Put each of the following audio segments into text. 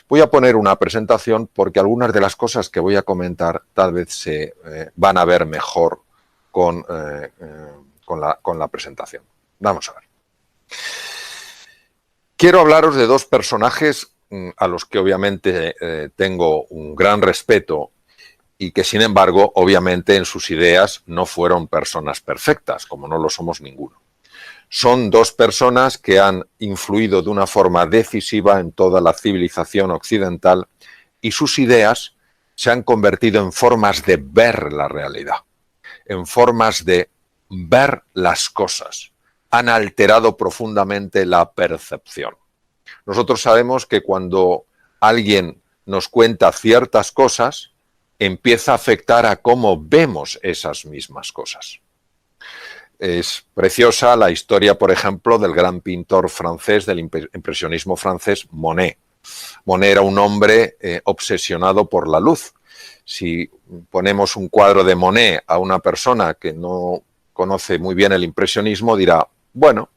Voy a poner una presentación porque algunas de las cosas que voy a comentar tal vez se van a ver mejor con la presentación. Vamos a ver. Quiero hablaros de dos personajes a los que obviamente tengo un gran respeto y que sin embargo obviamente en sus ideas no fueron personas perfectas, como no lo somos ninguno. Son dos personas que han influido de una forma decisiva en toda la civilización occidental y sus ideas se han convertido en formas de ver la realidad, en formas de ver las cosas. Han alterado profundamente la percepción. Nosotros sabemos que cuando alguien nos cuenta ciertas cosas, empieza a afectar a cómo vemos esas mismas cosas. Es preciosa la historia, por ejemplo, del gran pintor francés, del impresionismo francés, Monet. Monet era un hombre obsesionado por la luz. Si ponemos un cuadro de Monet a una persona que no conoce muy bien el impresionismo, dirá, bueno,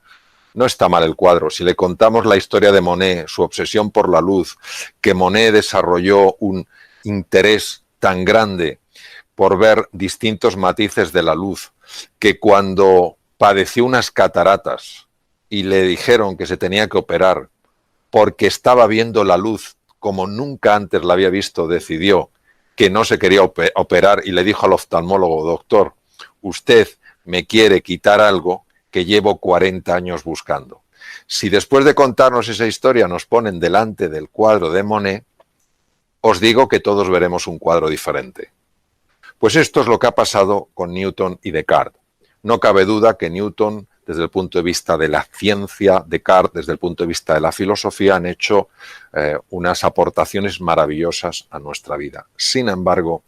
no está mal el cuadro. Si le contamos la historia de Monet, su obsesión por la luz, que Monet desarrolló un interés tan grande por ver distintos matices de la luz, que cuando padeció unas cataratas y le dijeron que se tenía que operar porque estaba viendo la luz como nunca antes la había visto, decidió que no se quería operar y le dijo al oftalmólogo, doctor, usted me quiere quitar algo que llevo 40 años buscando. Si después de contarnos esa historia nos ponen delante del cuadro de Monet, os digo que todos veremos un cuadro diferente. Pues esto es lo que ha pasado con Newton y Descartes. No cabe duda que Newton, desde el punto de vista de la ciencia, Descartes, desde el punto de vista de la filosofía, han hecho unas aportaciones maravillosas a nuestra vida. Sin embargo,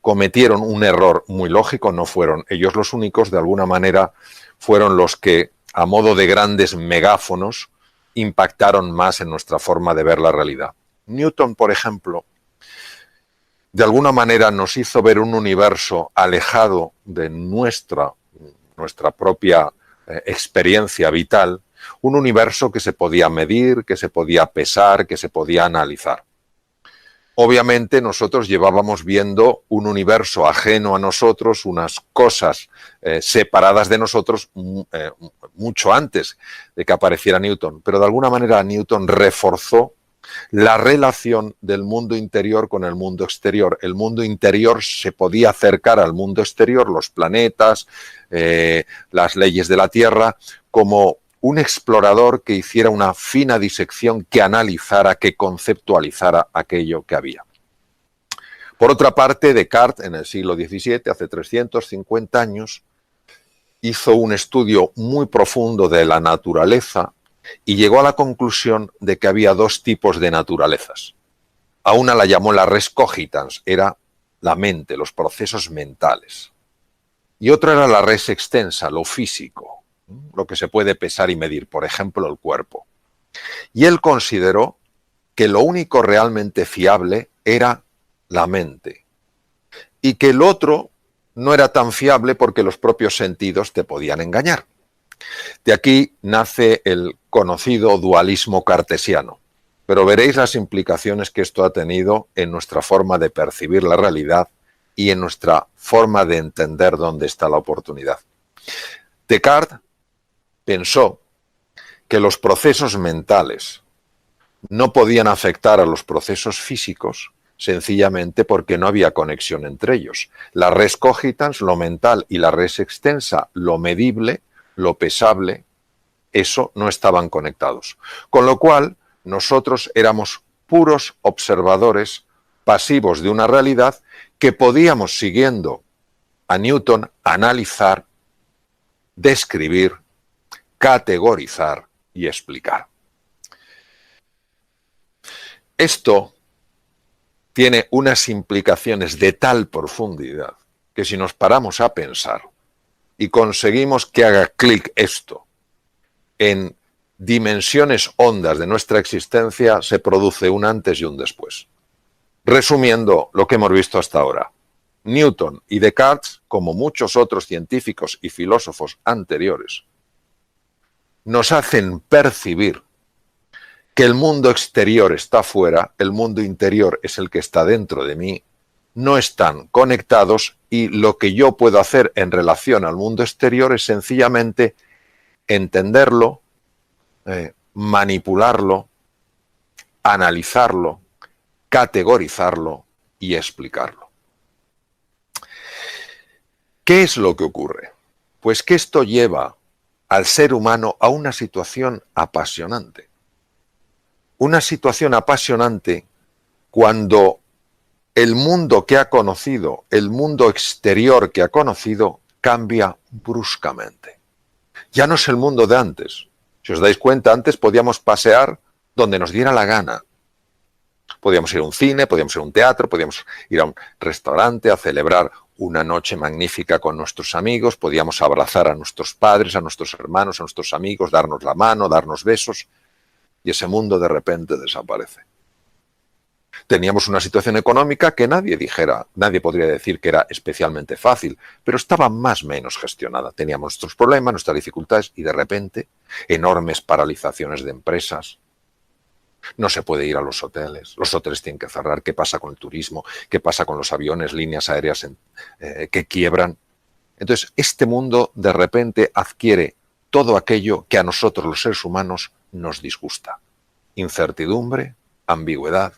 cometieron un error muy lógico, no fueron ellos los únicos, de alguna manera fueron los que, a modo de grandes megáfonos, impactaron más en nuestra forma de ver la realidad. Newton, por ejemplo, de alguna manera nos hizo ver un universo alejado de nuestra propia experiencia vital, un universo que se podía medir, que se podía pesar, que se podía analizar. Obviamente nosotros llevábamos viendo un universo ajeno a nosotros, unas cosas separadas de nosotros mucho antes de que apareciera Newton, pero de alguna manera Newton reforzó la relación del mundo interior con el mundo exterior. El mundo interior se podía acercar al mundo exterior, los planetas, las leyes de la Tierra, como un explorador que hiciera una fina disección, que analizara, que conceptualizara aquello que había. Por otra parte, Descartes, en el siglo XVII, hace 350 años, hizo un estudio muy profundo de la naturaleza y llegó a la conclusión de que había dos tipos de naturalezas. A una la llamó la res cogitans, era la mente, los procesos mentales. Y otra era la res extensa, lo físico, lo que se puede pesar y medir, por ejemplo, el cuerpo. Y él consideró que lo único realmente fiable era la mente. Y que el otro no era tan fiable porque los propios sentidos te podían engañar. De aquí nace el conocido dualismo cartesiano, pero veréis las implicaciones que esto ha tenido en nuestra forma de percibir la realidad y en nuestra forma de entender dónde está la oportunidad. Descartes pensó que los procesos mentales no podían afectar a los procesos físicos sencillamente porque no había conexión entre ellos. La res cogitans, lo mental, y la res extensa, lo medible, lo pesable, eso no estaban conectados. Con lo cual, nosotros éramos puros observadores pasivos de una realidad que podíamos, siguiendo a Newton, analizar, describir, categorizar y explicar. Esto tiene unas implicaciones de tal profundidad que si nos paramos a pensar y conseguimos que haga clic esto en dimensiones hondas de nuestra existencia, se produce un antes y un después. Resumiendo lo que hemos visto hasta ahora, Newton y Descartes, como muchos otros científicos y filósofos anteriores, nos hacen percibir que el mundo exterior está fuera, el mundo interior es el que está dentro de mí, no están conectados y lo que yo puedo hacer en relación al mundo exterior es sencillamente entenderlo, manipularlo, analizarlo, categorizarlo y explicarlo. ¿Qué es lo que ocurre? Pues que esto lleva al ser humano a una situación apasionante. Una situación apasionante cuando el mundo que ha conocido, el mundo exterior que ha conocido, cambia bruscamente. Ya no es el mundo de antes. Si os dais cuenta, antes podíamos pasear donde nos diera la gana. Podíamos ir a un cine, podíamos ir a un teatro, podíamos ir a un restaurante a celebrar una noche magnífica con nuestros amigos, podíamos abrazar a nuestros padres, a nuestros hermanos, a nuestros amigos, darnos la mano, darnos besos, y ese mundo de repente desaparece. Teníamos una situación económica que nadie podría decir que era especialmente fácil, pero estaba más o menos gestionada. Teníamos nuestros problemas, nuestras dificultades y de repente enormes paralizaciones de empresas. No se puede ir a los hoteles tienen que cerrar. ¿Qué pasa con el turismo? ¿Qué pasa con los aviones, líneas aéreas que quiebran? Entonces, este mundo de repente adquiere todo aquello que a nosotros los seres humanos nos disgusta. Incertidumbre, ambigüedad,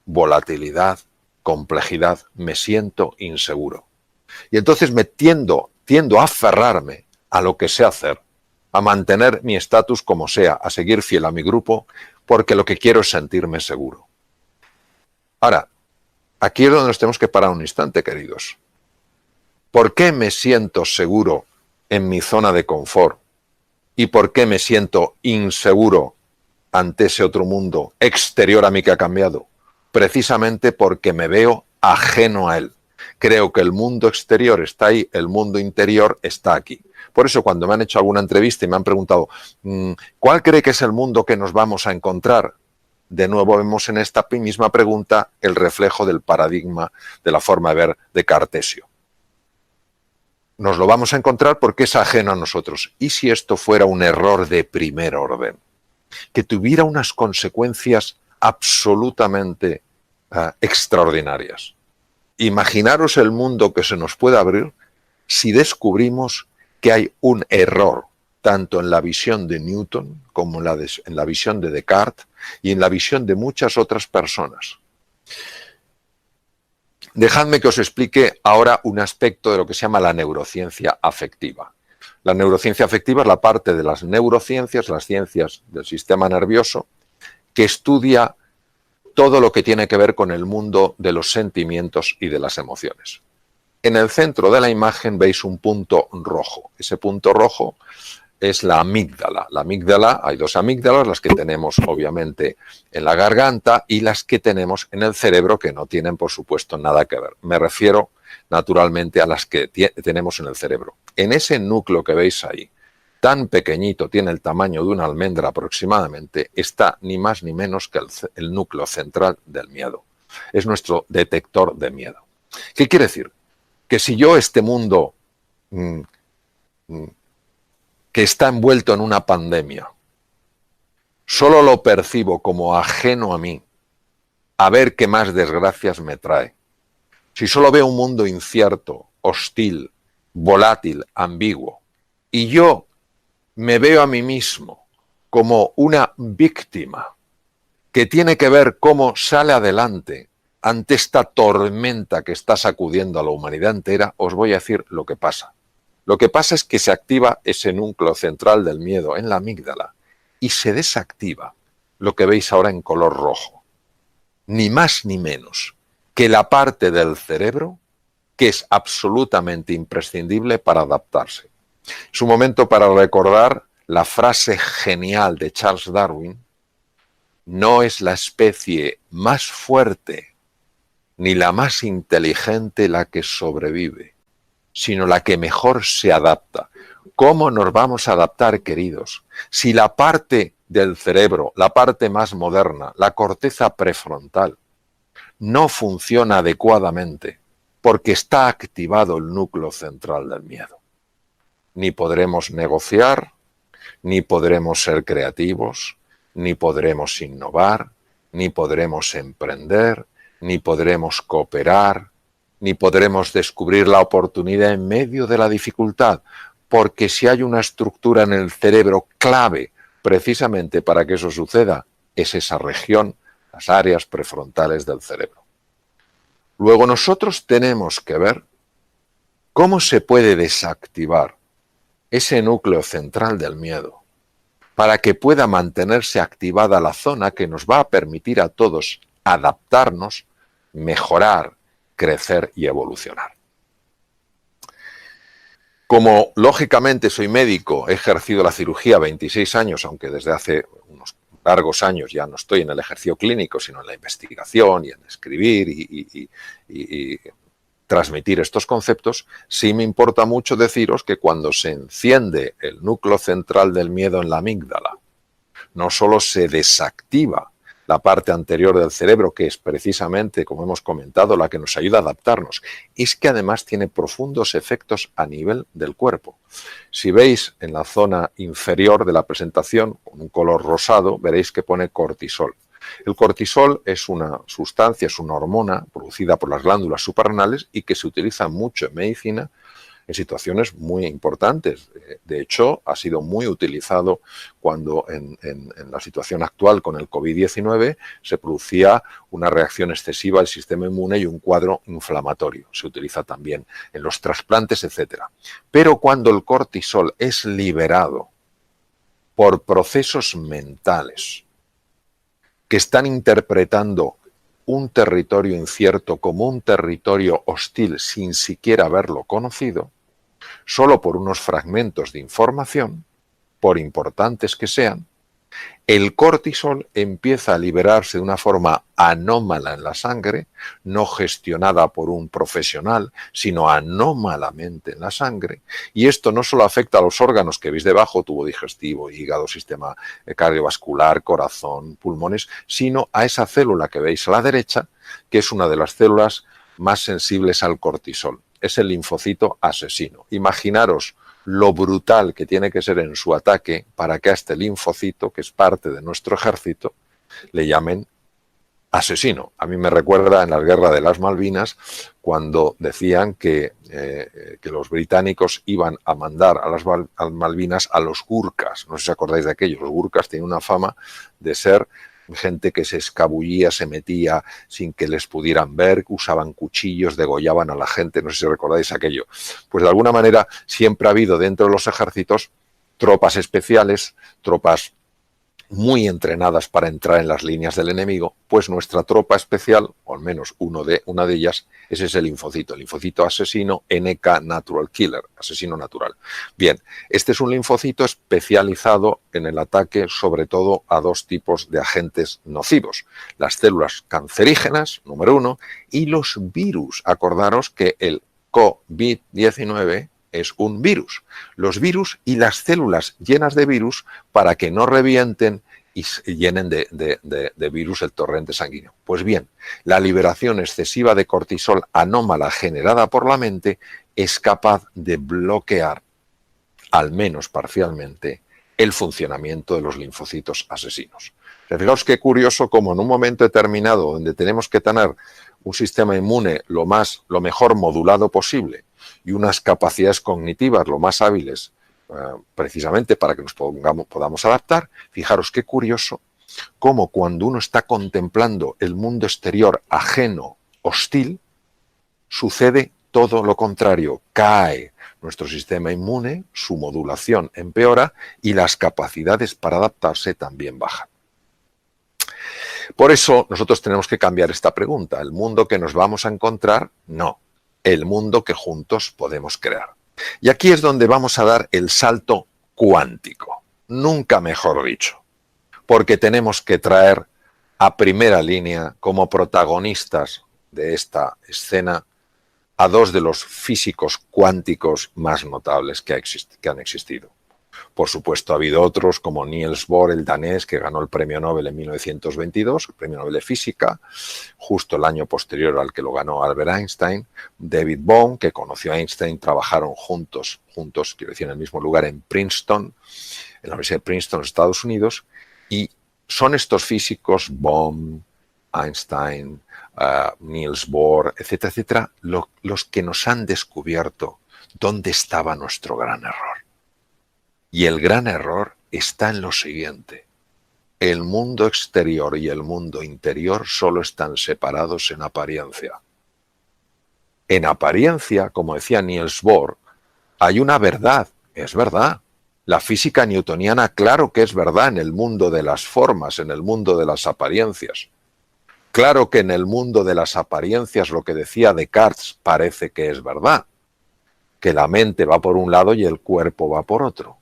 volatilidad, complejidad, me siento inseguro. Y entonces tiendo a aferrarme a lo que sé hacer, a mantener mi estatus como sea, a seguir fiel a mi grupo, porque lo que quiero es sentirme seguro. Ahora, aquí es donde nos tenemos que parar un instante, queridos. ¿Por qué me siento seguro en mi zona de confort? ¿Y por qué me siento inseguro ante ese otro mundo exterior a mí que ha cambiado? Precisamente porque me veo ajeno a él. Creo que el mundo exterior está ahí, el mundo interior está aquí. Por eso cuando me han hecho alguna entrevista y me han preguntado ¿cuál cree que es el mundo que nos vamos a encontrar? De nuevo vemos en esta misma pregunta el reflejo del paradigma de la forma de ver de Cartesio. Nos lo vamos a encontrar porque es ajeno a nosotros. ¿Y si esto fuera un error de primer orden? Que tuviera unas consecuencias absolutamente extraordinarias. Imaginaros el mundo que se nos puede abrir si descubrimos que hay un error, tanto en la visión de Newton como en la visión de Descartes y en la visión de muchas otras personas. Dejadme que os explique ahora un aspecto de lo que se llama la neurociencia afectiva. La neurociencia afectiva es la parte de las neurociencias, las ciencias del sistema nervioso, que estudia todo lo que tiene que ver con el mundo de los sentimientos y de las emociones. En el centro de la imagen veis un punto rojo. Ese punto rojo es la amígdala. La amígdala, hay dos amígdalas, las que tenemos obviamente en la garganta y las que tenemos en el cerebro, que no tienen por supuesto nada que ver. Me refiero naturalmente a las que tenemos en el cerebro. En ese núcleo que veis ahí, tan pequeñito, tiene el tamaño de una almendra aproximadamente, está ni más ni menos que el núcleo central del miedo. Es nuestro detector de miedo. ¿Qué quiere decir? Que si yo este mundo que está envuelto en una pandemia, solo lo percibo como ajeno a mí, a ver qué más desgracias me trae. Si solo veo un mundo incierto, hostil, volátil, ambiguo, y yo me veo a mí mismo como una víctima que tiene que ver cómo sale adelante ante esta tormenta que está sacudiendo a la humanidad entera, os voy a decir lo que pasa. Lo que pasa es que se activa ese núcleo central del miedo en la amígdala y se desactiva lo que veis ahora en color rojo. Ni más ni menos que la parte del cerebro que es absolutamente imprescindible para adaptarse. Es un momento para recordar la frase genial de Charles Darwin: no es la especie más fuerte ni la más inteligente la que sobrevive, sino la que mejor se adapta. ¿Cómo nos vamos a adaptar, queridos? Si la parte del cerebro, la parte más moderna, la corteza prefrontal, no funciona adecuadamente porque está activado el núcleo central del miedo. Ni podremos negociar, ni podremos ser creativos, ni podremos innovar, ni podremos emprender, ni podremos cooperar, ni podremos descubrir la oportunidad en medio de la dificultad, porque si hay una estructura en el cerebro clave precisamente para que eso suceda, es esa región, las áreas prefrontales del cerebro. Luego nosotros tenemos que ver cómo se puede desactivar ese núcleo central del miedo para que pueda mantenerse activada la zona que nos va a permitir a todos adaptarnos, mejorar, crecer y evolucionar. Como lógicamente soy médico, he ejercido la cirugía 26 años, aunque desde hace unos largos años ya no estoy en el ejercicio clínico, sino en la investigación y en escribir y transmitir estos conceptos, sí me importa mucho deciros que cuando se enciende el núcleo central del miedo en la amígdala, no solo se desactiva la parte anterior del cerebro, que es precisamente, como hemos comentado, la que nos ayuda a adaptarnos, es que además tiene profundos efectos a nivel del cuerpo. Si veis en la zona inferior de la presentación, con un color rosado, veréis que pone cortisol. El cortisol es una sustancia, es una hormona producida por las glándulas suprarrenales y que se utiliza mucho en medicina en situaciones muy importantes. De hecho, ha sido muy utilizado cuando en la situación actual con el COVID-19 se producía una reacción excesiva del sistema inmune y un cuadro inflamatorio. Se utiliza también en los trasplantes, etc. Pero cuando el cortisol es liberado por procesos mentales que están interpretando un territorio incierto como un territorio hostil sin siquiera haberlo conocido, solo por unos fragmentos de información, por importantes que sean, el cortisol empieza a liberarse de una forma anómala en la sangre, no gestionada por un profesional, sino anómalamente en la sangre, y esto no solo afecta a los órganos que veis debajo, tubo digestivo, hígado, sistema cardiovascular, corazón, pulmones, sino a esa célula que veis a la derecha, que es una de las células más sensibles al cortisol. Es el linfocito asesino. Imaginaros lo brutal que tiene que ser en su ataque para que a este linfocito, que es parte de nuestro ejército, le llamen asesino. A mí me recuerda en la guerra de las Malvinas, cuando decían que los británicos iban a mandar a las Malvinas a los gurkas. No sé si os acordáis de aquello. Los gurkas tienen una fama de ser gente que se escabullía, se metía sin que les pudieran ver, usaban cuchillos, degollaban a la gente, no sé si recordáis aquello. Pues de alguna manera siempre ha habido dentro de los ejércitos tropas especiales, tropas muy entrenadas para entrar en las líneas del enemigo, pues nuestra tropa especial, o al menos una de ellas, es ese linfocito, el linfocito asesino NK Natural Killer, asesino natural. Bien, este es un linfocito especializado en el ataque sobre todo a dos tipos de agentes nocivos, las células cancerígenas, número 1, y los virus. Acordaros que el COVID-19 es un virus. Los virus y las células llenas de virus para que no revienten y llenen de virus el torrente sanguíneo. Pues bien, la liberación excesiva de cortisol anómala generada por la mente es capaz de bloquear, al menos parcialmente, el funcionamiento de los linfocitos asesinos. Fijaos qué curioso como en un momento determinado donde tenemos que tener un sistema inmune lo mejor modulado posible y unas capacidades cognitivas lo más hábiles precisamente para que nos podamos adaptar, fijaros qué curioso cómo cuando uno está contemplando el mundo exterior ajeno, hostil, sucede todo lo contrario, cae nuestro sistema inmune, su modulación empeora y las capacidades para adaptarse también bajan. Por eso nosotros tenemos que cambiar esta pregunta. ¿El mundo que nos vamos a encontrar? No. El mundo que juntos podemos crear. Y aquí es donde vamos a dar el salto cuántico. Nunca mejor dicho. Porque tenemos que traer a primera línea como protagonistas de esta escena a dos de los físicos cuánticos más notables que han existido. Por supuesto, ha habido otros como Niels Bohr, el danés, que ganó el premio Nobel en 1922, el premio Nobel de Física, justo el año posterior al que lo ganó Albert Einstein. David Bohm, que conoció a Einstein, trabajaron juntos, quiero decir, en el mismo lugar, en Princeton, en la Universidad de Princeton, en Estados Unidos, y son estos físicos, Bohm, Einstein, Niels Bohr, etcétera, etcétera, los que nos han descubierto dónde estaba nuestro gran error. Y el gran error está en lo siguiente: el mundo exterior y el mundo interior solo están separados en apariencia. En apariencia, como decía Niels Bohr, hay una verdad, es verdad. La física newtoniana, claro que es verdad en el mundo de las formas, en el mundo de las apariencias. Claro que en el mundo de las apariencias lo que decía Descartes parece que es verdad, que la mente va por un lado y el cuerpo va por otro.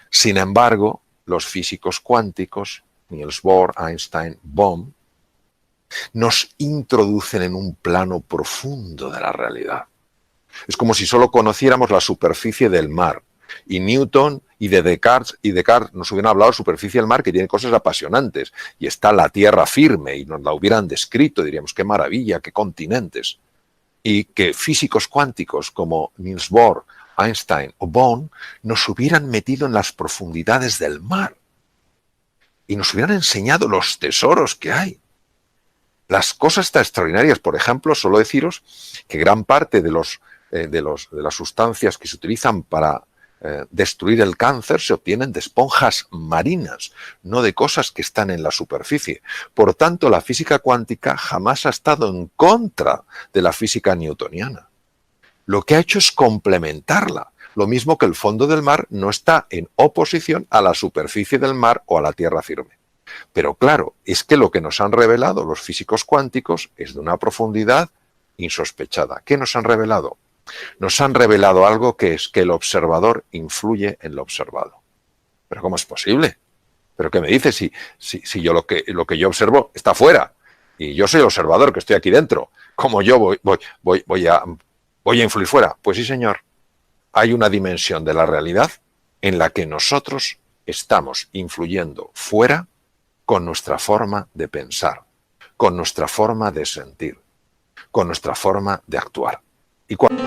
Sin embargo, los físicos cuánticos, Niels Bohr, Einstein, Bohm, nos introducen en un plano profundo de la realidad. Es como si solo conociéramos la superficie del mar. Y Newton y Descartes nos hubieran hablado de superficie del mar, que tiene cosas apasionantes. Y está la tierra firme y nos la hubieran descrito, diríamos, qué maravilla, qué continentes. Y que físicos cuánticos como Niels Bohr, Einstein o Bohm nos hubieran metido en las profundidades del mar y nos hubieran enseñado los tesoros que hay. Las cosas tan extraordinarias, por ejemplo, solo deciros que gran parte de las sustancias que se utilizan para destruir el cáncer se obtienen de esponjas marinas, no de cosas que están en la superficie. Por tanto, la física cuántica jamás ha estado en contra de la física newtoniana. Lo que ha hecho es complementarla, lo mismo que el fondo del mar no está en oposición a la superficie del mar o a la tierra firme. Pero claro, es que lo que nos han revelado los físicos cuánticos es de una profundidad insospechada. ¿Qué nos han revelado? Nos han revelado algo que es que el observador influye en lo observado. ¿Pero cómo es posible? ¿Pero qué me dices si yo lo que yo observo está fuera? Y yo soy el observador que estoy aquí dentro. ¿Cómo yo voy a influir fuera? Pues sí, señor. Hay una dimensión de la realidad en la que nosotros estamos influyendo fuera con nuestra forma de pensar, con nuestra forma de sentir, con nuestra forma de actuar. Y cuando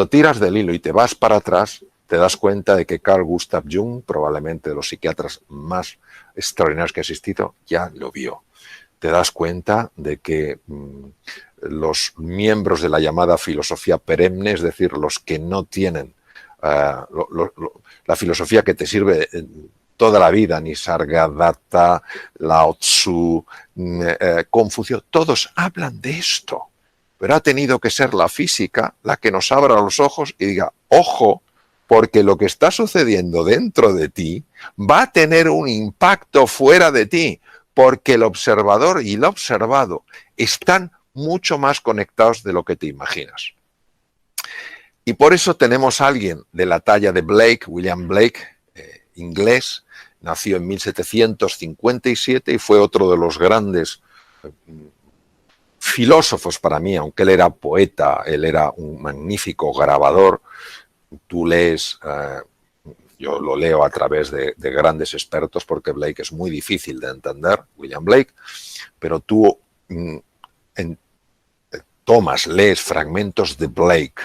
tiras del hilo y te vas para atrás, te das cuenta de que Carl Gustav Jung, probablemente de los psiquiatras más extraordinarios que ha existido, ya lo vio. Te das cuenta de que los miembros de la llamada filosofía perenne, es decir, los que no tienen la filosofía que te sirve toda la vida, Nisargadatta, Lao Tzu, Confucio, todos hablan de esto. Pero ha tenido que ser la física la que nos abra los ojos y diga, ojo, porque lo que está sucediendo dentro de ti va a tener un impacto fuera de ti, porque el observador y el observado están mucho más conectados de lo que te imaginas. Y por eso tenemos a alguien de la talla de Blake, William Blake, inglés, nació en 1757 y fue otro de los grandes filósofos para mí, aunque él era poeta, él era un magnífico grabador. Tú lees, yo lo leo a través de grandes expertos porque Blake es muy difícil de entender, William Blake, pero tú lees fragmentos de Blake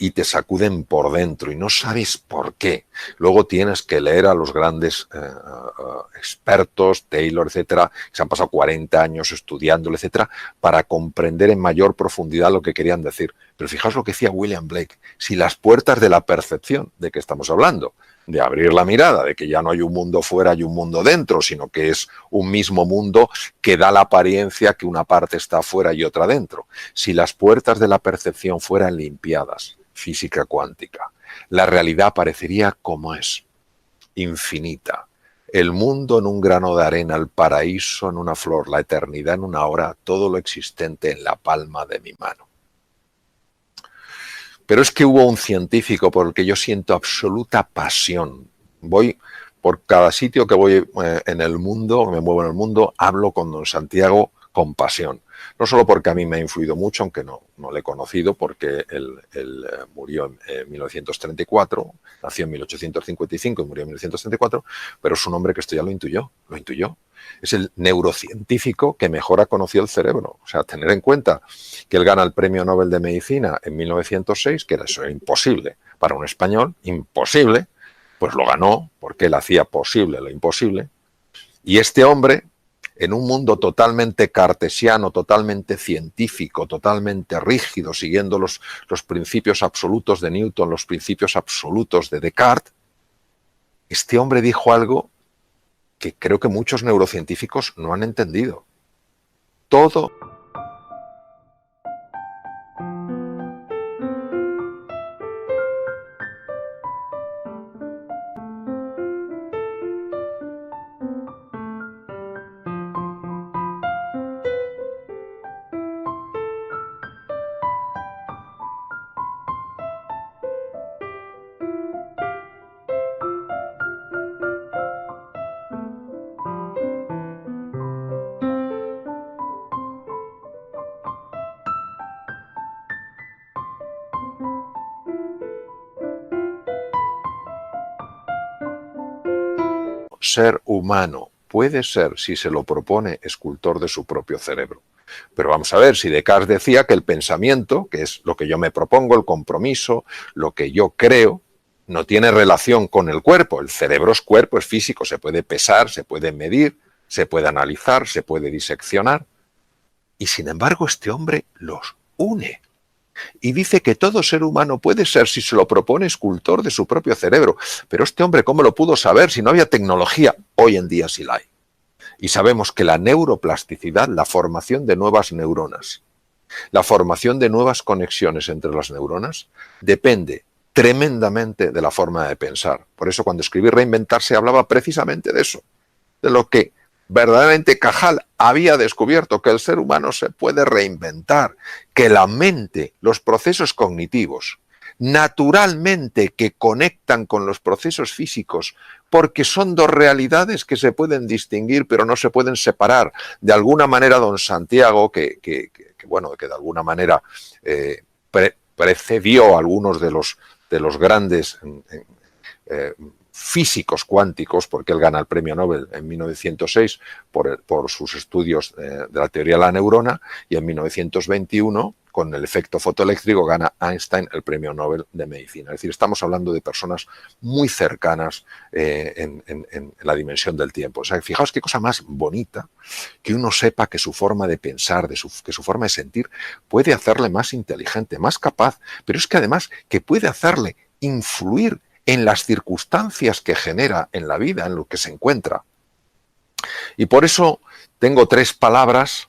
y te sacuden por dentro y no sabes por qué. Luego tienes que leer a los grandes expertos, Taylor, etcétera, que se han pasado 40 años estudiándolo, etcétera, para comprender en mayor profundidad lo que querían decir. Pero fijaos lo que decía William Blake, si las puertas de la percepción, ¿de qué estamos hablando? de abrir la mirada, de que ya no hay un mundo fuera y un mundo dentro, sino que es un mismo mundo que da la apariencia que una parte está fuera y otra dentro. Si las puertas de la percepción fueran limpiadas, física cuántica, la realidad parecería como es, infinita. El mundo en un grano de arena, el paraíso en una flor, la eternidad en una hora, todo lo existente en la palma de mi mano. Pero es que hubo un científico por el que yo siento absoluta pasión. Voy por cada sitio que voy en el mundo, me muevo en el mundo, hablo con don Santiago con pasión. No solo porque a mí me ha influido mucho, aunque no le he conocido, porque él murió en 1934, nació en 1855 y murió en 1934, pero es un hombre que esto ya lo intuyó. Es el neurocientífico que mejor ha conocido el cerebro. O sea, tener en cuenta que él gana el Premio Nobel de Medicina en 1906, que era eso imposible para un español, imposible, pues lo ganó porque él hacía posible lo imposible. Y este hombre, en un mundo totalmente cartesiano, totalmente científico, totalmente rígido, siguiendo los principios absolutos de Newton, los principios absolutos de Descartes, este hombre dijo algo que creo que muchos neurocientíficos no han entendido. Todo ser humano puede ser, si se lo propone, escultor de su propio cerebro. Pero vamos a ver, si Descartes decía que el pensamiento, que es lo que yo me propongo, el compromiso, lo que yo creo, no tiene relación con el cuerpo. El cerebro es cuerpo, es físico, se puede pesar, se puede medir, se puede analizar, se puede diseccionar. Y sin embargo, este hombre los une. Y dice que todo ser humano puede ser, si se lo propone, escultor de su propio cerebro. Pero este hombre, ¿cómo lo pudo saber si no había tecnología? Hoy en día sí la hay. Y sabemos que la neuroplasticidad, la formación de nuevas neuronas, la formación de nuevas conexiones entre las neuronas, depende tremendamente de la forma de pensar. Por eso cuando escribí Reinventarse hablaba precisamente de eso, de lo que verdaderamente Cajal había descubierto, que el ser humano se puede reinventar, que la mente, los procesos cognitivos, naturalmente que conectan con los procesos físicos, porque son dos realidades que se pueden distinguir, pero no se pueden separar. De alguna manera, don Santiago, que de alguna manera precedió a algunos de los grandes físicos cuánticos, porque él gana el premio Nobel en 1906 por sus estudios de la teoría de la neurona, y en 1921, con el efecto fotoeléctrico, gana Einstein el premio Nobel de Medicina. Es decir, estamos hablando de personas muy cercanas en la dimensión del tiempo. O sea, fijaos qué cosa más bonita que uno sepa que su forma de pensar, que su forma de sentir puede hacerle más inteligente, más capaz, pero es que además que puede hacerle influir en las circunstancias que genera en la vida, en lo que se encuentra. Y por eso tengo 3 palabras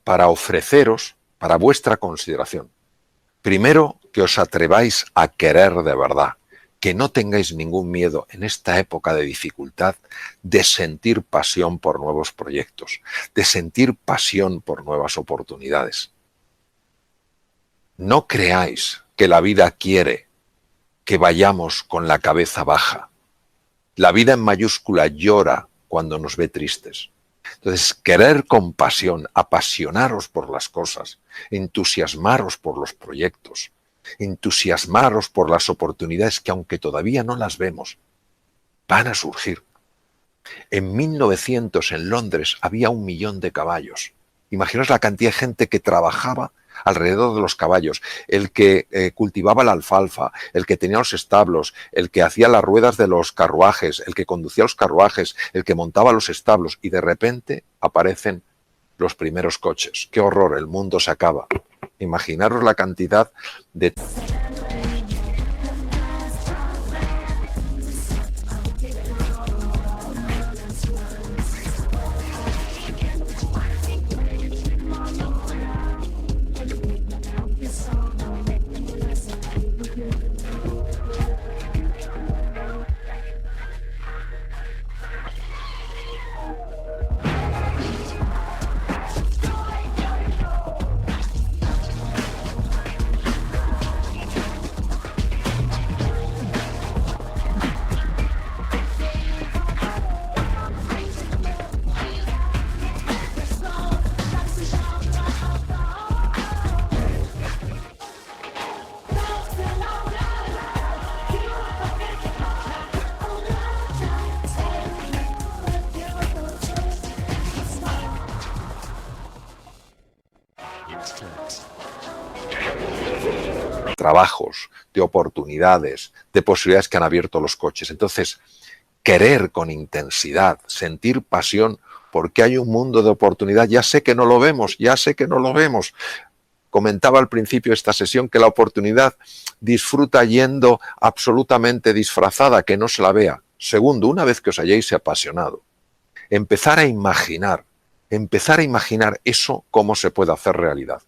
para ofreceros, para vuestra consideración. Primero, que os atreváis a querer de verdad, que no tengáis ningún miedo en esta época de dificultad de sentir pasión por nuevos proyectos, de sentir pasión por nuevas oportunidades. No creáis que la vida quiere que vayamos con la cabeza baja. La vida en mayúscula llora cuando nos ve tristes. Entonces, querer con pasión, apasionaros por las cosas, entusiasmaros por los proyectos, entusiasmaros por las oportunidades que, aunque todavía no las vemos, van a surgir. En 1900 en Londres había 1 millón de caballos. Imaginaos la cantidad de gente que trabajaba alrededor de los caballos, el que cultivaba la alfalfa, el que tenía los establos, el que hacía las ruedas de los carruajes, el que conducía los carruajes, el que montaba los establos, y de repente aparecen los primeros coches. ¡Qué horror! El mundo se acaba. Imaginaros la cantidad de trabajos, de oportunidades, de posibilidades que han abierto los coches. Entonces, querer con intensidad, sentir pasión, porque hay un mundo de oportunidad. Ya sé que no lo vemos, ya sé que no lo vemos. Comentaba al principio de esta sesión que la oportunidad disfruta yendo absolutamente disfrazada, que no se la vea. Segundo, una vez que os hayáis apasionado, empezar a imaginar eso cómo se puede hacer realidad.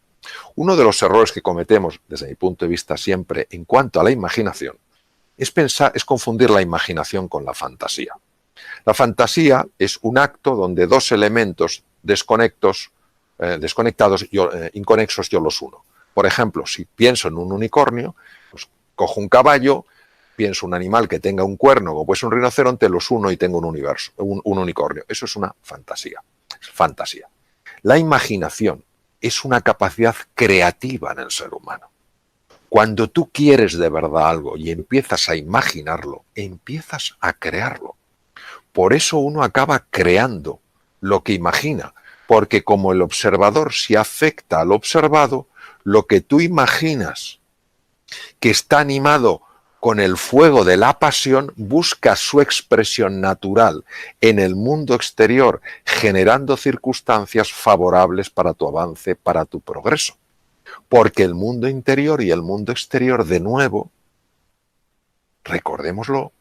Uno de los errores que cometemos, desde mi punto de vista siempre, en cuanto a la imaginación, es confundir la imaginación con la fantasía. La fantasía es un acto donde dos elementos desconectados, inconexos, yo los uno. Por ejemplo, si pienso en un unicornio, pues cojo un caballo, pienso un animal que tenga un cuerno, como puede ser un rinoceronte, los uno y tengo un unicornio. Eso es una fantasía. Es fantasía. La imaginación es una capacidad creativa en el ser humano. Cuando tú quieres de verdad algo y empiezas a imaginarlo, empiezas a crearlo. Por eso uno acaba creando lo que imagina, porque como el observador se afecta al observado, lo que tú imaginas que está animado con el fuego de la pasión busca su expresión natural en el mundo exterior, generando circunstancias favorables para tu avance, para tu progreso. Porque el mundo interior y el mundo exterior, de nuevo, recordémoslo,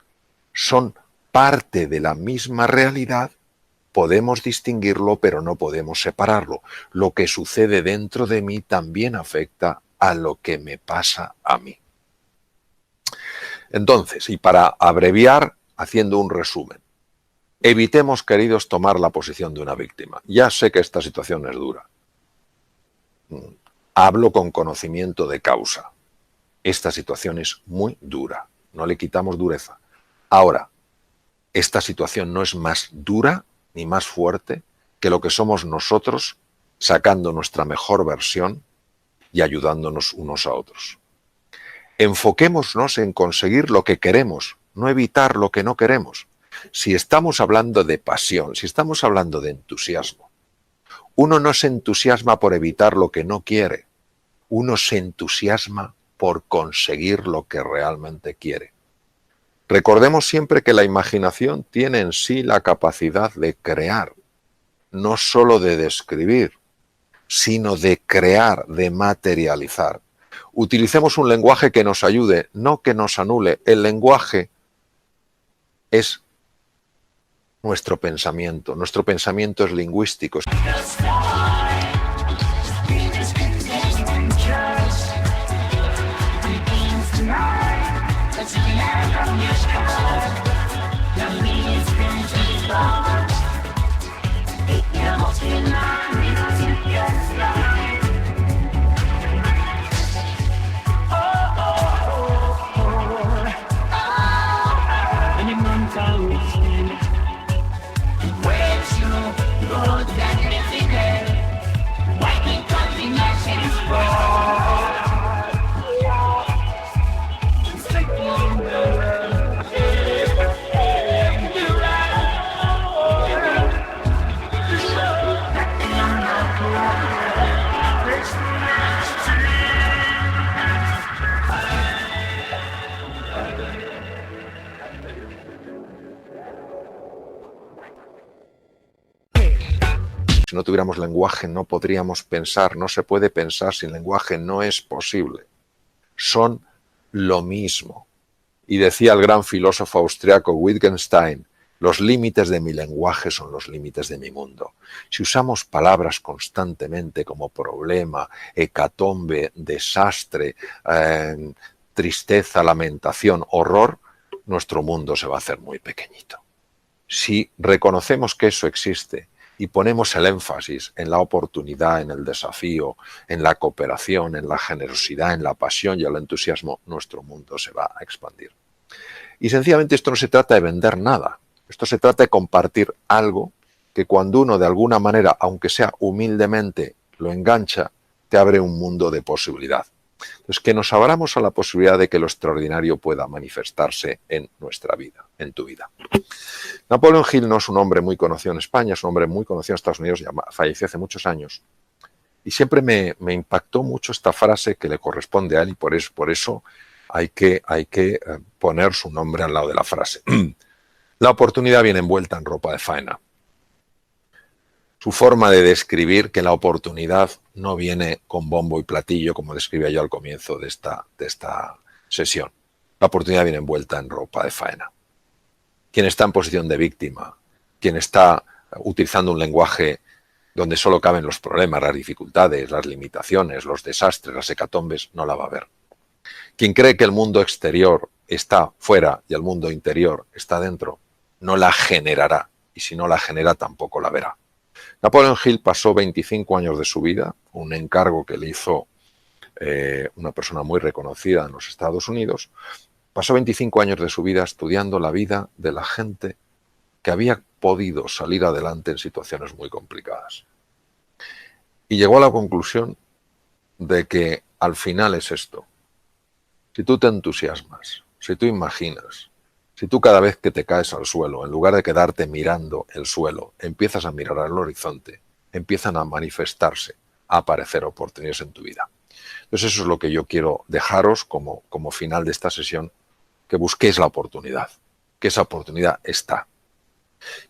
son parte de la misma realidad. Podemos distinguirlo, pero no podemos separarlo. Lo que sucede dentro de mí también afecta a lo que me pasa a mí. Entonces, y para abreviar, haciendo un resumen, evitemos, queridos, tomar la posición de una víctima. Ya sé que esta situación es dura. Hablo con conocimiento de causa. Esta situación es muy dura. No le quitamos dureza. Ahora, esta situación no es más dura ni más fuerte que lo que somos nosotros sacando nuestra mejor versión y ayudándonos unos a otros. Enfoquémonos en conseguir lo que queremos, no evitar lo que no queremos. Si estamos hablando de pasión, si estamos hablando de entusiasmo, uno no se entusiasma por evitar lo que no quiere, uno se entusiasma por conseguir lo que realmente quiere. Recordemos siempre que la imaginación tiene en sí la capacidad de crear, no solo de describir, sino de crear, de materializar. Utilicemos un lenguaje que nos ayude, no que nos anule. El lenguaje es nuestro pensamiento es lingüístico. Si no tuviéramos lenguaje no podríamos pensar, no se puede pensar sin lenguaje, no es posible. Son lo mismo. Y decía el gran filósofo austriaco Wittgenstein, los límites de mi lenguaje son los límites de mi mundo. Si usamos palabras constantemente como problema, hecatombe, desastre, tristeza, lamentación, horror, nuestro mundo se va a hacer muy pequeñito. Si reconocemos que eso existe y ponemos el énfasis en la oportunidad, en el desafío, en la cooperación, en la generosidad, en la pasión y el entusiasmo, nuestro mundo se va a expandir. Y sencillamente esto no se trata de vender nada, esto se trata de compartir algo que cuando uno de alguna manera, aunque sea humildemente, lo engancha, te abre un mundo de posibilidad. Entonces, que nos abramos a la posibilidad de que lo extraordinario pueda manifestarse en nuestra vida, en tu vida. Napoleon Hill no es un hombre muy conocido en España, es un hombre muy conocido en Estados Unidos, ya falleció hace muchos años. Y siempre me impactó mucho esta frase que le corresponde a él y por eso hay que poner su nombre al lado de la frase. La oportunidad viene envuelta en ropa de faena. Su forma de describir que la oportunidad no viene con bombo y platillo, como describía yo al comienzo de esta sesión. La oportunidad viene envuelta en ropa de faena. Quien está en posición de víctima, quien está utilizando un lenguaje donde solo caben los problemas, las dificultades, las limitaciones, los desastres, las hecatombes, no la va a ver. Quien cree que el mundo exterior está fuera y el mundo interior está dentro, no la generará, y si no la genera tampoco la verá. Napoleon Hill pasó 25 años de su vida, un encargo que le hizo una persona muy reconocida en los Estados Unidos, pasó 25 años de su vida estudiando la vida de la gente que había podido salir adelante en situaciones muy complicadas. Y llegó a la conclusión de que al final es esto. Si tú te entusiasmas, si tú imaginas, si tú cada vez que te caes al suelo, en lugar de quedarte mirando el suelo, empiezas a mirar al horizonte, empiezan a manifestarse, a aparecer oportunidades en tu vida. Entonces eso es lo que yo quiero dejaros como final de esta sesión, que busquéis la oportunidad, que esa oportunidad está,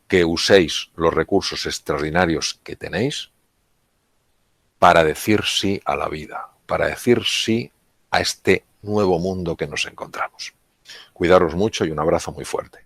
que uséis los recursos extraordinarios que tenéis para decir sí a la vida, para decir sí a este nuevo mundo que nos encontramos. Cuidaros mucho y un abrazo muy fuerte.